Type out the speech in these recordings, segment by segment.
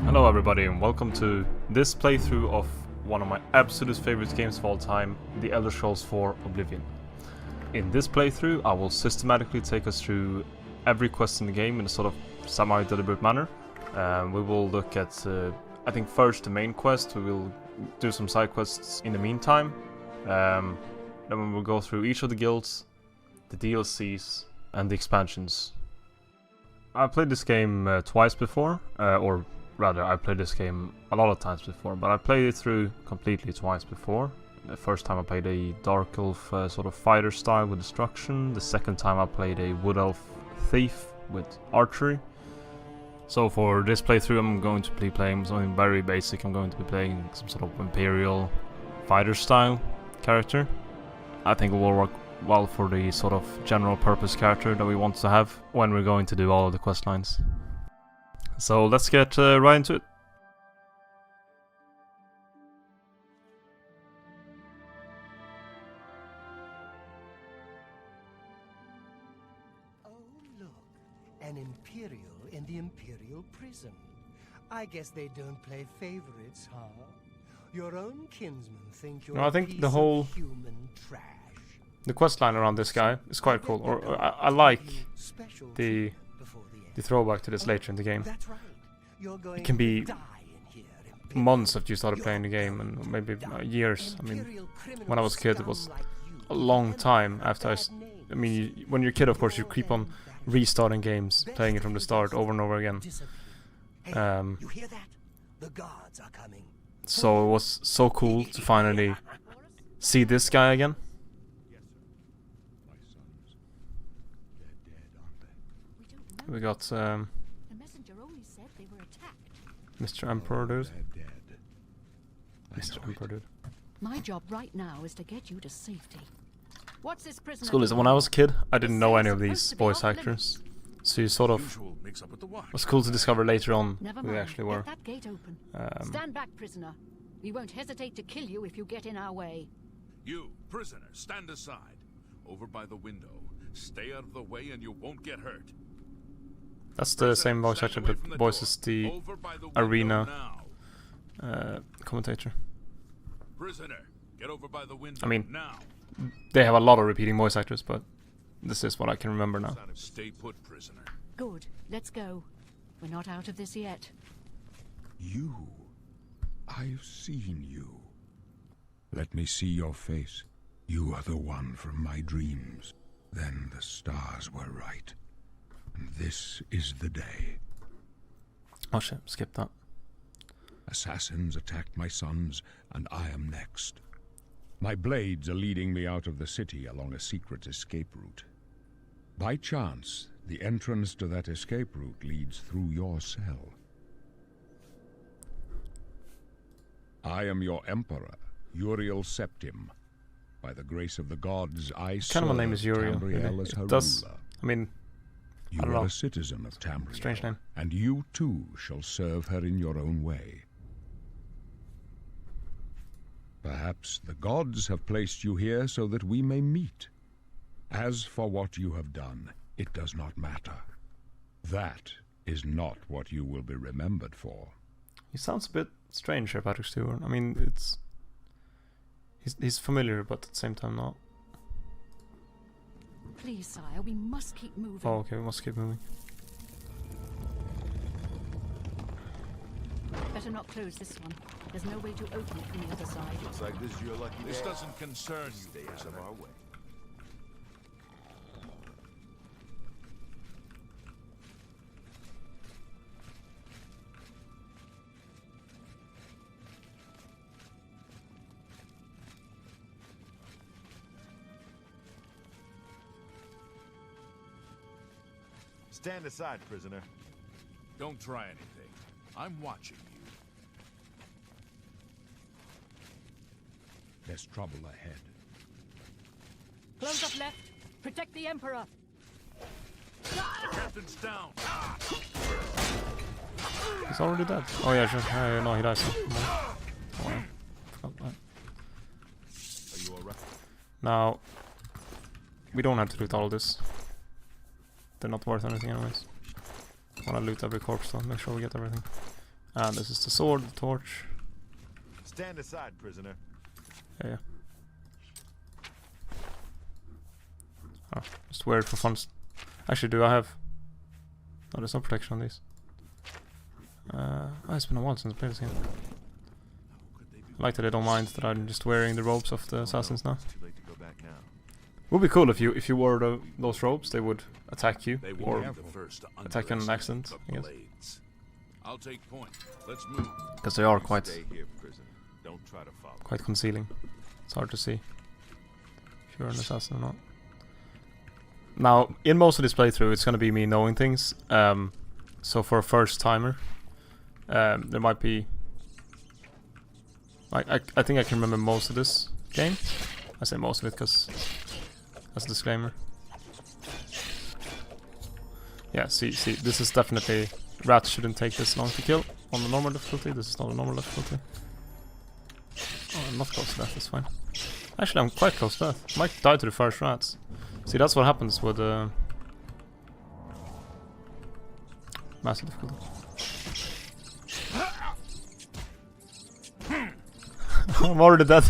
Hello everybody and welcome to this playthrough of one of my absolute favorite games of all time, The Elder Scrolls IV: Oblivion. In this playthrough I will systematically take us through every quest in the game in a sort of semi-deliberate manner. We will look at, I think first the main quest, we will do some side quests in the meantime. Then we will go through each of the guilds, the DLCs and the expansions. I played this game twice before, or rather, I played this game a lot of times before, but I played it through completely twice before. The first time I played a Dark Elf sort of fighter style with destruction. The second time I played a Wood Elf thief with archery. So for this playthrough I'm going to be playing something very basic. I'm going to be playing some sort of Imperial fighter style character. I think it will work well for the sort of general purpose character that we want to have when we're going to do all of the quest lines. So let's get right into it. Oh, look. An Imperial in the Imperial prison. I guess they don't play favorites, huh? Your own kinsmen think you're No, I think a piece the whole of human trash. the quest line around this guy is quite cool. Or I like Special the before the end. throwback to this later in the game. That's right. You're going It can be to die in here, Imperial. months after you started playing the game, and maybe years. I mean, Imperial criminal when I was a kid, it was scum like you a long have time a after I bad name. mean, when you're a kid, of course, you keep on restarting games, playing it from the start over and over again. Hey, you hear that? The guards are coming. So it was so cool to finally see this guy again. We got The messenger only said they were attacked. Mr. Emperor dude. Mr. Emperor dude. My job right now is to get you to safety. What's this prisoner? It's cool is when I was a kid, I didn't know any of these voice actors. So you sort of was cool to discover later on Never who mind. they actually were. Get that gate open. Stand back, prisoner. We won't hesitate to kill you if you get in our way. You, prisoner, stand aside. Over by the window. Stay out of the way and you won't get hurt. That's the same voice actor that voices the Over by the window arena now. commentator. Prisoner, get over by the window I mean, now. they have a lot of repeating voice actors, but this is what I can remember now. Stay put, prisoner. Good. Let's go. We're not out of this yet. You. I've seen you. Let me see your face. You are the one from my dreams. Then the stars were right. And this is the day. Oh shit, skip that. Assassins attacked my sons, and I am next. My blades are leading me out of the city along a secret escape route. By chance, the entrance to that escape route leads through your cell. I am your emperor, Uriel Septim. By the grace of the gods, I serve Kind of my name is Uriel. Tamriel Really. as her It does. ruler. I mean, You I don't are know. a citizen of Tamriel, Strange name. and you too shall serve her in your own way. Perhaps the gods have placed you here so that we may meet. As for what you have done, it does not matter. That is not what you will be remembered for. he sounds a bit strange here, Patrick Stewart. I mean, it's he's familiar, but at the same time not. Please, sire, we must keep moving. Oh, okay, we must keep moving. Better not close this one. There's no way to open it from the other side. Looks like this is your lucky This day. doesn't concern you, Stay out of prisoner. our way. Stand aside, prisoner. Don't try anything. I'm watching you. There's trouble ahead. Close up left. Protect the Emperor. The captain's down. He's already dead. Oh yeah, sure. No, he dies. Oh, yeah. Forgot that. Are you alright? Now, we don't have to loot all of this. They're not worth anything anyways. Wanna loot every corpse though, make sure we get everything. And this is the sword, the torch. Stand aside, prisoner. Yeah. Oh, just wear it for fun. Actually, do I have... Oh, there's no protection on these. Oh, it's been a while since I played this game. I like that they don't mind that I'm just wearing the robes of the assassins now. Too late to go back now. Would be cool if you wore those robes, they would attack you, They or won't be the first to attack on an accident, underestimate I the guess. blades. I'll take point. Let's move. Because they are quite Stay here, prisoner. Don't try to follow. quite concealing. It's hard to see if you're an assassin or not. Now, in most of this playthrough, it's gonna be me knowing things. So for a first timer, there might be. I think I can remember most of this game. I say most of it because that's a disclaimer. Yeah, see, this is definitely... Rats shouldn't take this long to kill on the normal difficulty. This is not a normal difficulty. Oh, I'm not close to death, that's fine. Actually, I'm quite close to death. Might die to the first rats. See, that's what happens with massive difficulty. I'm already dead.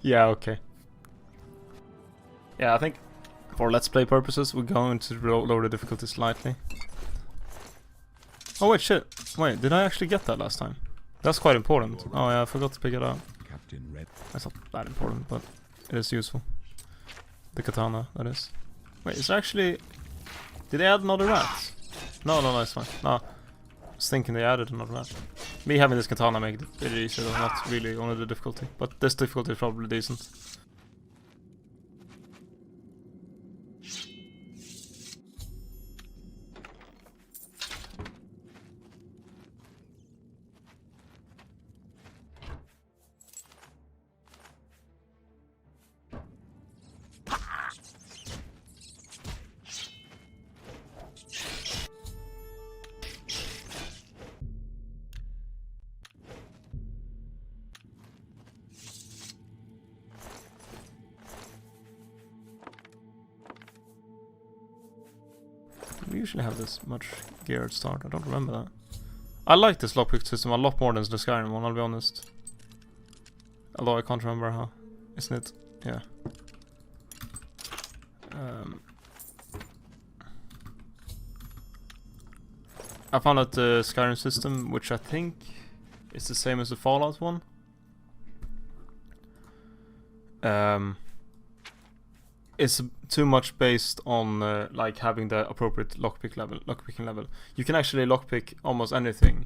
Yeah, okay. Yeah, I think for let's play purposes, we're going to lower the difficulty slightly. Oh wait, shit. Wait, did I actually get that last time? That's quite important. Oh yeah, I forgot to pick it up. Captain Red. That's not that important, but it is useful. The katana, that is. Wait, is there actually... Did they add another rat? No, it's fine. No, I was thinking they added another rat. Me having this katana made it a bit easier, though, not really only the difficulty. But this difficulty is probably decent. We usually have this much gear at start, I don't remember that. I like this lockpick system a lot more than the Skyrim one, I'll be honest. Although I can't remember how, isn't it? Yeah. I found out the Skyrim system, which I think is the same as the Fallout one. It's too much based on like having the appropriate lockpicking level. You can actually lockpick almost anything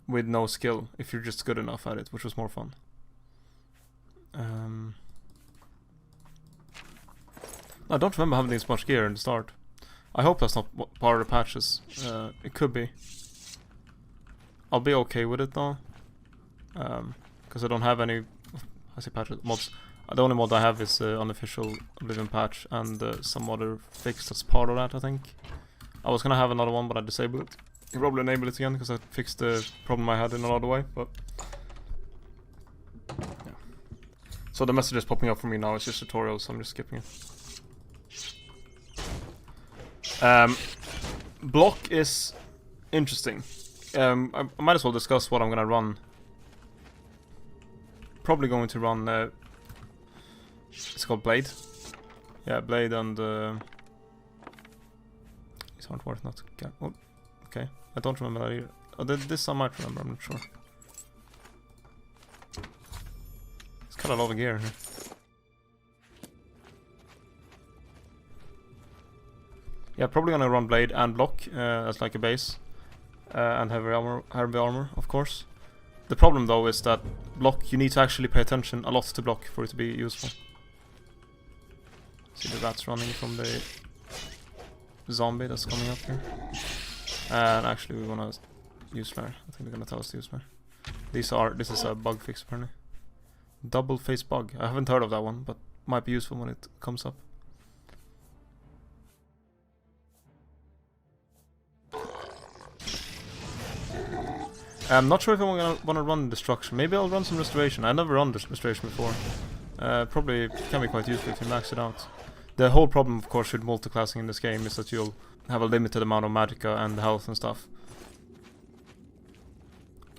with no skill if you're just good enough at it, which was more fun. I don't remember having this much gear in the start. I hope that's not part of the patches. It could be. I'll be okay with it though, because I don't have any. I say patches, mods. The only mod I have is unofficial Oblivion patch and some other fix that's part of that, I think. I was gonna have another one, but I disabled it. I'll probably enable it again because I fixed the problem I had in another way, but... Yeah. So the message is popping up for me now, it's just tutorials, so I'm just skipping it. Block is interesting. I might as well discuss what I'm gonna run. Probably going to run... it's called Blade. Yeah, Blade and... These aren't worth not... Oh, okay, I don't remember that either. Oh, this I might remember, I'm not sure. It's kind of a lot of gear here. Yeah, probably gonna run Blade and Block as like a base. And heavy armor, of course. The problem though is that Block, you need to actually pay attention a lot to Block for it to be useful. See the rats running from the zombie that's coming up here. And actually we wanna use flare. I think they're gonna tell us to use flare. This is a bug fix apparently. Double face bug. I haven't heard of that one, but might be useful when it comes up. I'm not sure if I'm gonna wanna run destruction. Maybe I'll run some restoration. I never run restoration before. Probably can be quite useful if you max it out. The whole problem, of course, with multiclassing in this game is that you'll have a limited amount of magicka and health and stuff.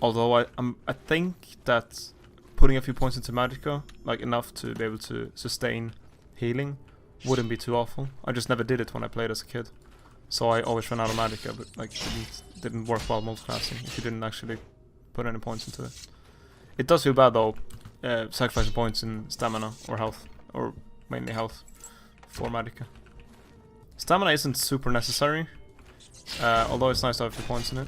Although I think that putting a few points into Magica, like enough to be able to sustain healing, wouldn't be too awful. I just never did it when I played as a kid. So I always ran out of Magica, but like didn't work well multiclassing if you didn't actually put any points into it. It does feel bad though, sacrificing points in stamina or health, or mainly health, for Magica. Stamina isn't super necessary, although it's nice to have a few points in it.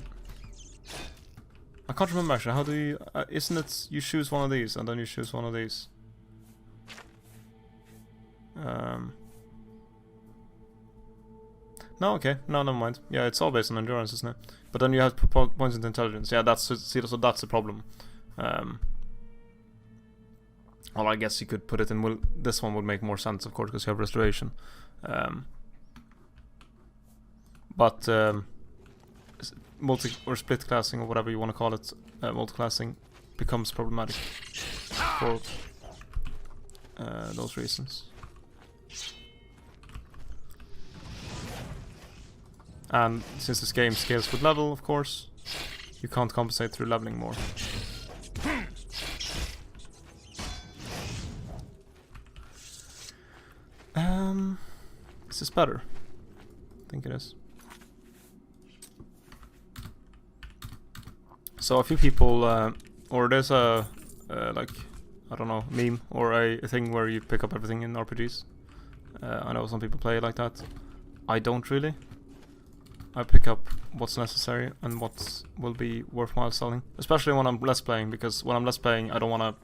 I can't remember actually, how do you... isn't it you choose one of these and then you choose one of these? No, okay, no, never mind. Yeah, it's all based on endurance, isn't it? But then you have to put points into intelligence. Yeah, that's... see, so that's the problem. Well, I guess you could put it in... Well, this one would make more sense, of course, because you have restoration. But multi or split classing or whatever you want to call it, multi-classing becomes problematic for those reasons. And since this game scales with level, of course, you can't compensate through leveling more. Is this better? I think it is. So a few people, or there's a, like, I don't know, meme or a thing where you pick up everything in RPGs. I know some people play it like that. I don't really. I pick up what's necessary and what will be worthwhile selling, especially when I'm less playing, because when I'm less playing, I don't wanna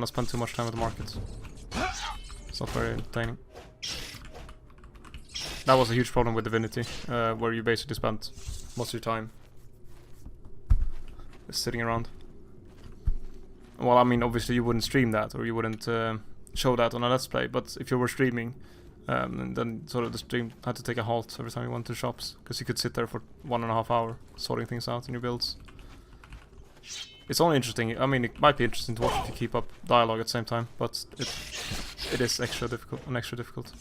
spend too much time at the market. It's not very entertaining. That was a huge problem with Divinity, where you basically spent most of your time sitting around. Well, I mean, obviously you wouldn't stream that, or you wouldn't show that on a Let's Play, but if you were streaming, and then sort of the stream had to take a halt every time you went to shops, because you could sit there for 1.5 hours sorting things out in your builds. It's only interesting, I mean, it might be interesting to watch if you keep up dialogue at the same time, but it is extra difficult.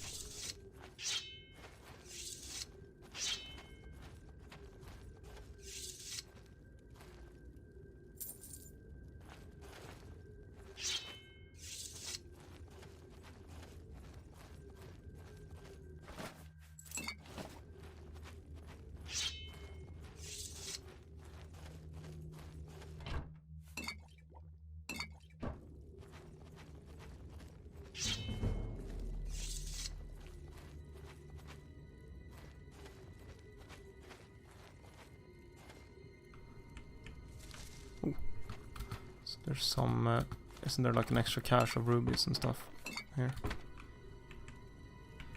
There's some, isn't there like an extra cache of rubies and stuff here?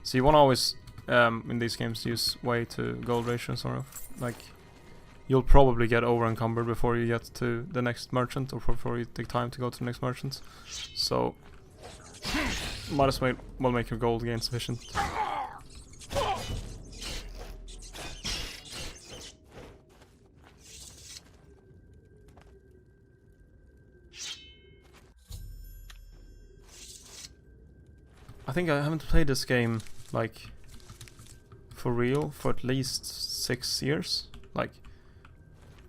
So you want to always, in these games, use way to gold ratio sort of. Like, you'll probably get over encumbered before you get to the next merchant, or before you take time to go to the next merchant. So, might as well make your gold gain sufficient. I think I haven't played this game, like, for real, for at least 6 years. Like,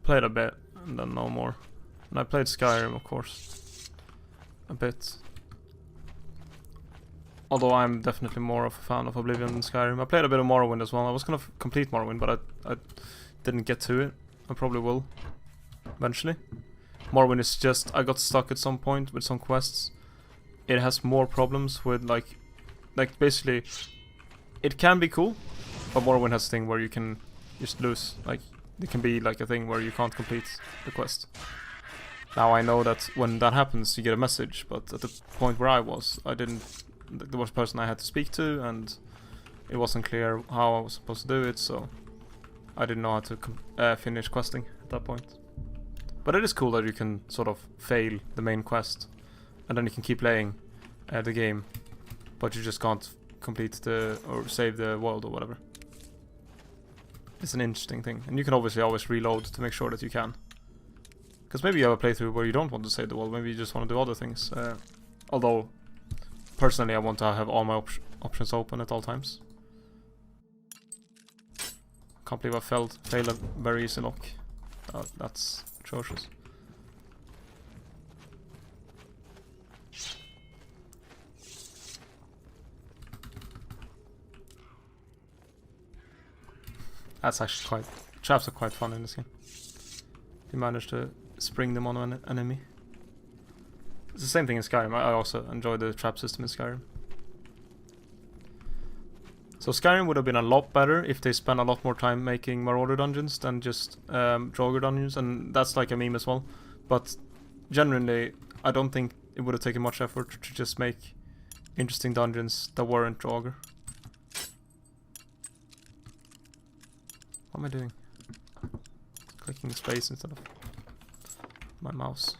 played a bit, and then no more. And I played Skyrim, of course, a bit. Although I'm definitely more of a fan of Oblivion than Skyrim. I played a bit of Morrowind as well. I was gonna complete Morrowind, but I didn't get to it. I probably will, eventually. Morrowind is just, I got stuck at some point with some quests. It has more problems with, like basically, it can be cool, but Morrowind has a thing where you can just lose. Like, it can be like a thing where you can't complete the quest. Now I know that when that happens, you get a message, but at the point where I was, there was a person I had to speak to, and it wasn't clear how I was supposed to do it, so I didn't know how to finish questing at that point. But it is cool that you can sort of fail the main quest, and then you can keep playing the game, but you just can't complete or save the world or whatever. It's an interesting thing, and you can obviously always reload to make sure that you can. Because maybe you have a playthrough where you don't want to save the world, maybe you just want to do other things. Although, personally I want to have all my options open at all times. Can't believe I failed a very easy lock. That's atrocious. That's actually quite... Traps are quite fun in this game. You manage to spring them on an enemy. It's the same thing in Skyrim. I also enjoy the trap system in Skyrim. So Skyrim would have been a lot better if they spent a lot more time making Marauder dungeons than just Draugr dungeons, and that's like a meme as well. But generally, I don't think it would have taken much effort to just make interesting dungeons that weren't Draugr. What am I doing? Clicking space instead of my mouse.